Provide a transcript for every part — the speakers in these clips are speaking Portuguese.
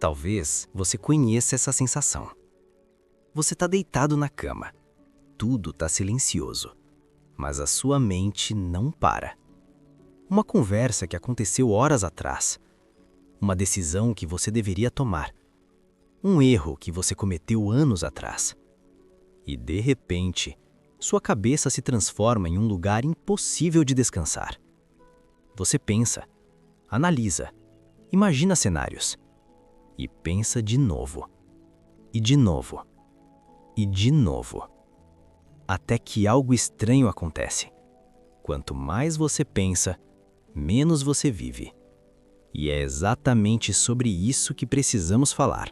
Talvez você conheça essa sensação. Você está deitado na cama. Tudo está silencioso, mas a sua mente não para. Uma conversa que aconteceu horas atrás. Uma decisão que você deveria tomar. Um erro que você cometeu anos atrás. E de repente, sua cabeça se transforma em um lugar impossível de descansar. Você pensa, analisa, imagina cenários. E pensa de novo. E de novo. E de novo. Até que algo estranho acontece. Quanto mais você pensa, menos você vive. E é exatamente sobre isso que precisamos falar.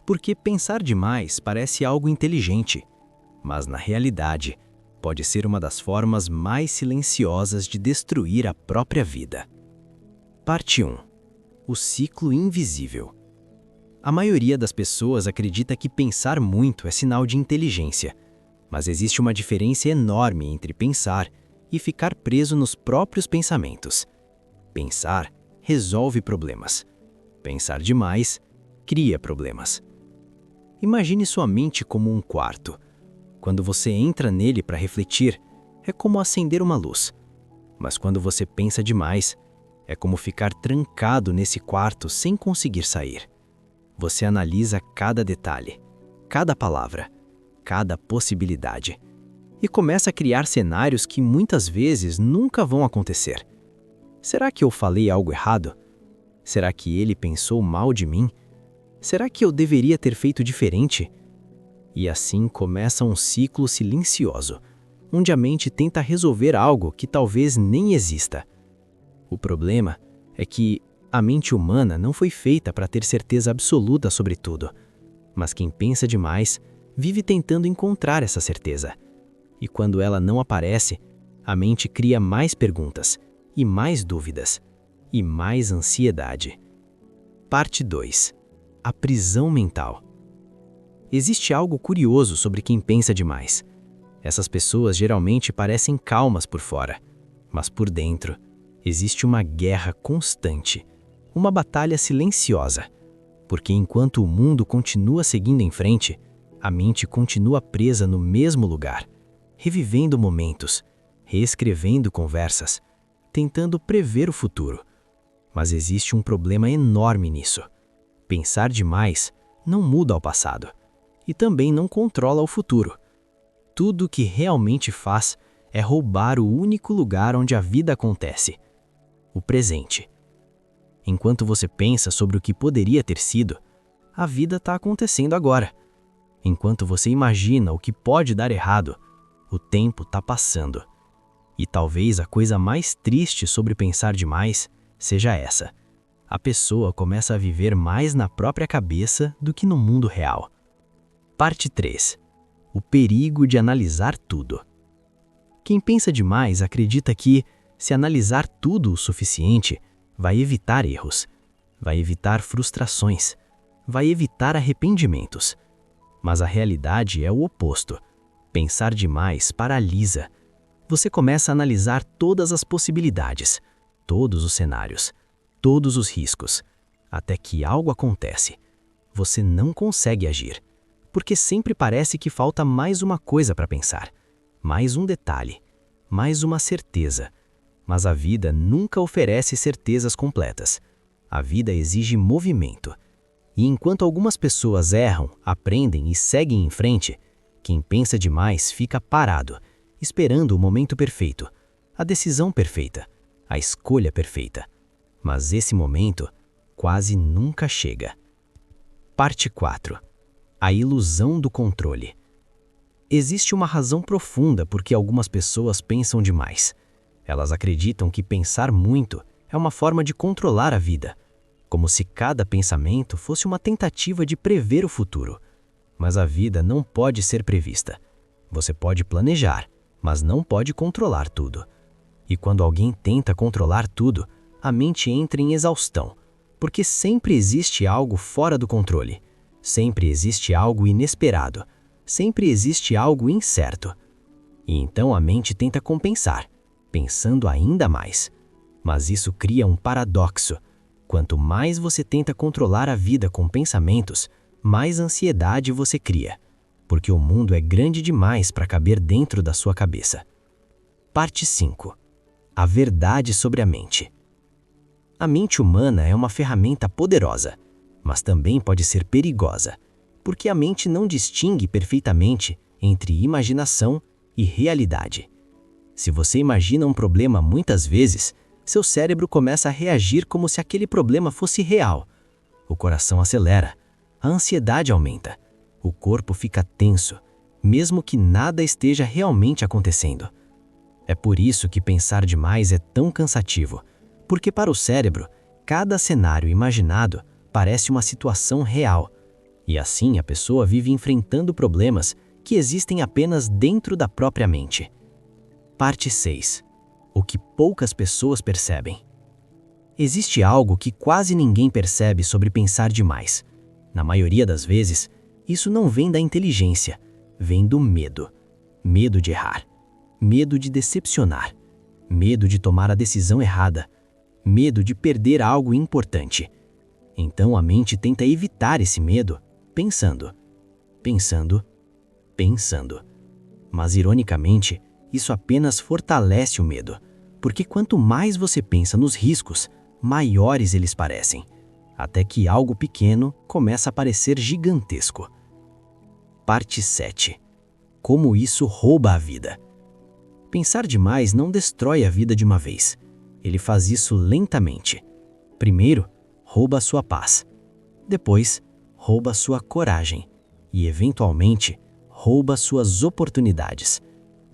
Porque pensar demais parece algo inteligente, mas na realidade pode ser uma das formas mais silenciosas de destruir a própria vida. Parte 1. O ciclo invisível. A maioria das pessoas acredita que pensar muito é sinal de inteligência, mas existe uma diferença enorme entre pensar e ficar preso nos próprios pensamentos. Pensar resolve problemas. Pensar demais cria problemas. Imagine sua mente como um quarto. Quando você entra nele para refletir, é como acender uma luz. Mas quando você pensa demais, é como ficar trancado nesse quarto sem conseguir sair. Você analisa cada detalhe, cada palavra, cada possibilidade, e começa a criar cenários que muitas vezes nunca vão acontecer. Será que eu falei algo errado? Será que ele pensou mal de mim? Será que eu deveria ter feito diferente? E assim começa um ciclo silencioso, onde a mente tenta resolver algo que talvez nem exista. O problema é que a mente humana não foi feita para ter certeza absoluta sobre tudo, mas quem pensa demais vive tentando encontrar essa certeza. E quando ela não aparece, a mente cria mais perguntas, e mais dúvidas, e mais ansiedade. Parte 2. A prisão mental. Existe algo curioso sobre quem pensa demais. Essas pessoas geralmente parecem calmas por fora, mas por dentro existe uma guerra constante, uma batalha silenciosa, porque enquanto o mundo continua seguindo em frente, a mente continua presa no mesmo lugar, revivendo momentos, reescrevendo conversas, tentando prever o futuro. Mas existe um problema enorme nisso. Pensar demais não muda o passado e também não controla o futuro. Tudo o que realmente faz é roubar o único lugar onde a vida acontece, o presente. Enquanto você pensa sobre o que poderia ter sido, a vida está acontecendo agora. Enquanto você imagina o que pode dar errado, o tempo está passando. E talvez a coisa mais triste sobre pensar demais seja essa. A pessoa começa a viver mais na própria cabeça do que no mundo real. Parte 3. O perigo de analisar tudo. Quem pensa demais acredita que, se analisar tudo o suficiente, vai evitar erros, vai evitar frustrações, vai evitar arrependimentos. Mas a realidade é o oposto. Pensar demais paralisa. Você começa a analisar todas as possibilidades, todos os cenários, todos os riscos, até que algo acontece. Você não consegue agir, porque sempre parece que falta mais uma coisa para pensar, mais um detalhe, mais uma certeza. Mas a vida nunca oferece certezas completas. A vida exige movimento. E enquanto algumas pessoas erram, aprendem e seguem em frente, quem pensa demais fica parado, esperando o momento perfeito, a decisão perfeita, a escolha perfeita. Mas esse momento quase nunca chega. Parte 4. A ilusão do controle. Existe uma razão profunda por que algumas pessoas pensam demais. Elas acreditam que pensar muito é uma forma de controlar a vida, como se cada pensamento fosse uma tentativa de prever o futuro. Mas a vida não pode ser prevista. Você pode planejar, mas não pode controlar tudo. E quando alguém tenta controlar tudo, a mente entra em exaustão, porque sempre existe algo fora do controle, sempre existe algo inesperado, sempre existe algo incerto. E então a mente tenta compensar, pensando ainda mais. Mas isso cria um paradoxo. Quanto mais você tenta controlar a vida com pensamentos, mais ansiedade você cria, porque o mundo é grande demais para caber dentro da sua cabeça. Parte 5. A verdade sobre a mente. A mente humana é uma ferramenta poderosa, mas também pode ser perigosa, porque a mente não distingue perfeitamente entre imaginação e realidade. Se você imagina um problema muitas vezes, seu cérebro começa a reagir como se aquele problema fosse real. O coração acelera, a ansiedade aumenta, o corpo fica tenso, mesmo que nada esteja realmente acontecendo. É por isso que pensar demais é tão cansativo, porque para o cérebro, cada cenário imaginado parece uma situação real, e assim a pessoa vive enfrentando problemas que existem apenas dentro da própria mente. Parte 6. O que poucas pessoas percebem. Existe algo que quase ninguém percebe sobre pensar demais. Na maioria das vezes, isso não vem da inteligência, vem do medo. Medo de errar, medo de decepcionar, medo de tomar a decisão errada, medo de perder algo importante. Então a mente tenta evitar esse medo, pensando. Mas ironicamente, isso apenas fortalece o medo, porque quanto mais você pensa nos riscos, maiores eles parecem, até que algo pequeno começa a parecer gigantesco. Parte 7. Como isso rouba a vida. Pensar demais não destrói a vida de uma vez. Ele faz isso lentamente. Primeiro, rouba a sua paz. Depois, rouba a sua coragem. E, eventualmente, rouba suas oportunidades.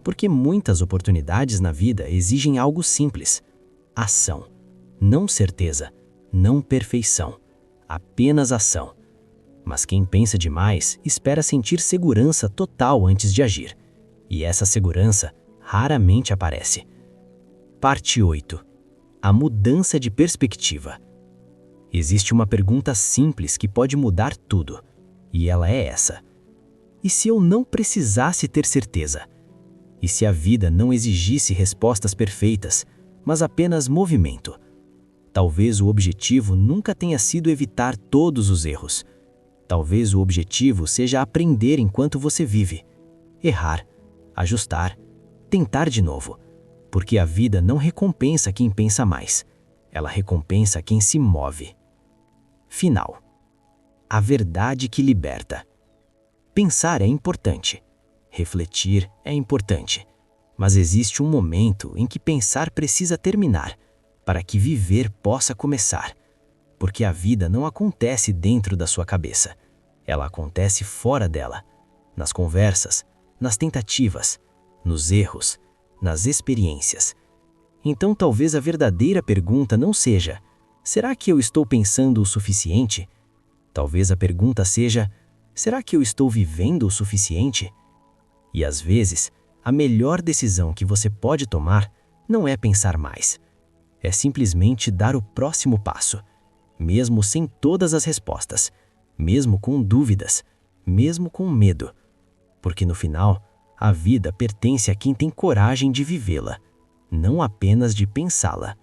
Porque muitas oportunidades na vida exigem algo simples: ação. Não certeza, não perfeição. Apenas ação. Mas quem pensa demais espera sentir segurança total antes de agir. E essa segurança raramente aparece. Parte 8. A mudança de perspectiva. Existe uma pergunta simples que pode mudar tudo. E ela é essa: e se eu não precisasse ter certeza? E se a vida não exigisse respostas perfeitas, mas apenas movimento? Talvez o objetivo nunca tenha sido evitar todos os erros. Talvez o objetivo seja aprender enquanto você vive. Errar, ajustar, tentar de novo. Porque a vida não recompensa quem pensa mais. Ela recompensa quem se move. Final. A verdade que liberta. Pensar é importante. Refletir é importante, mas existe um momento em que pensar precisa terminar, para que viver possa começar. Porque a vida não acontece dentro da sua cabeça, ela acontece fora dela, nas conversas, nas tentativas, nos erros, nas experiências. Então talvez a verdadeira pergunta não seja: será que eu estou pensando o suficiente? Talvez a pergunta seja: será que eu estou vivendo o suficiente? E às vezes, a melhor decisão que você pode tomar não é pensar mais. É simplesmente dar o próximo passo, mesmo sem todas as respostas, mesmo com dúvidas, mesmo com medo. Porque no final, a vida pertence a quem tem coragem de vivê-la, não apenas de pensá-la.